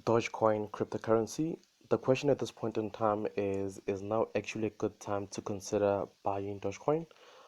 Dogecoin cryptocurrency. The question at this point in time is now actually a good time to consider buying Dogecoin?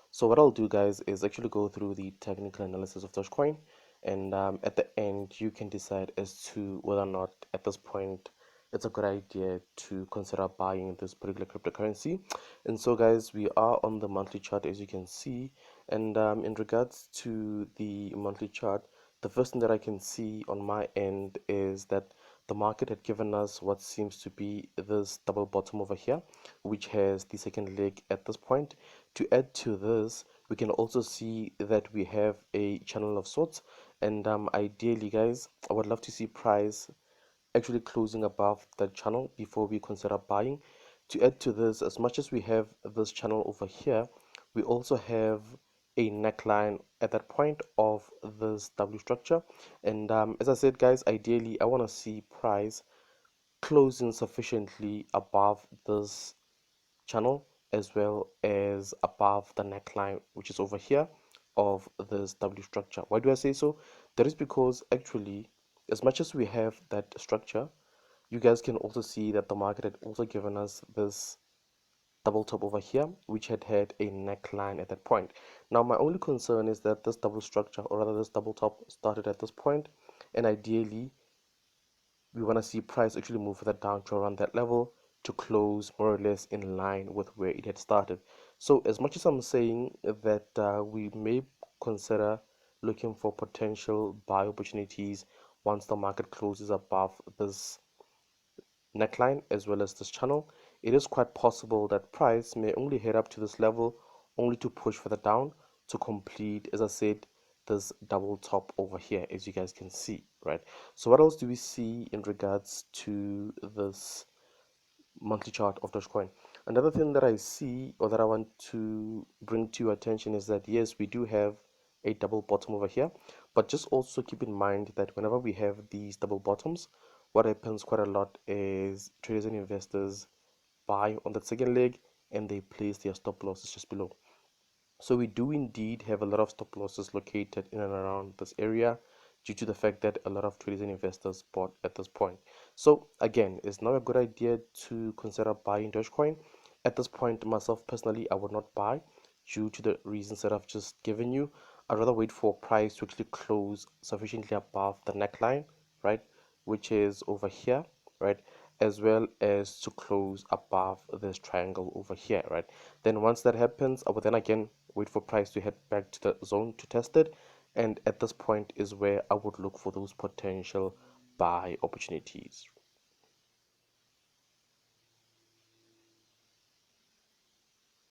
So what I'll do, guys, is actually go through the technical analysis of Dogecoin, and at the end you can decide as to whether or not at this point it's a good idea to consider buying this particular cryptocurrency. And so, guys, we are on the monthly chart, as you can see, and in regards to the monthly chart, the first thing that I can see on my end is that the market had given us what seems to be this double bottom over here, which has the second leg at this point. To add to this, we can also see that we have a channel of sorts, and ideally, guys, I would love to see price actually closing above the channel before we consider buying. To add to this, as much as we have this channel over here, we also have a neckline at that point of this W structure. And as I said, guys, ideally I want to see price closing sufficiently above this channel as well as above the neckline, which is over here of this W structure. Why do I say so? That is because actually, as much as we have that structure, you guys can also see that the market had also given us this double top over here, which had a neckline at that point. Now my only concern is that this double structure, or rather this double top, started at this point, and ideally we want to see price actually move that down to around that level to close more or less in line with where it had started. So as much as I'm saying that we may consider looking for potential buy opportunities once the market closes above this neckline as well as this channel, it is quite possible that price may only head up to this level only to push further down to complete, as I said, this double top over here, as you guys can see, right? So what else do we see in regards to this monthly chart of Dogecoin? Another thing that I see, or that I want to bring to your attention, is that yes, we do have a double bottom over here, but just also keep in mind that whenever we have these double bottoms, what happens quite a lot is traders and investors buy on that second leg and they place their stop losses just below. So we do indeed have a lot of stop losses located in and around this area due to the fact that a lot of traders and investors bought at this point. So again, it's not a good idea to consider buying Dogecoin. At this point, myself personally, I would not buy due to the reasons that I've just given you. I'd rather wait for price to actually close sufficiently above the neckline, right, which is over here, right, as well as to close above this triangle over here, right? Then once that happens, I will then again wait for price to head back to the zone to test it, and at this point is where I would look for those potential buy opportunities.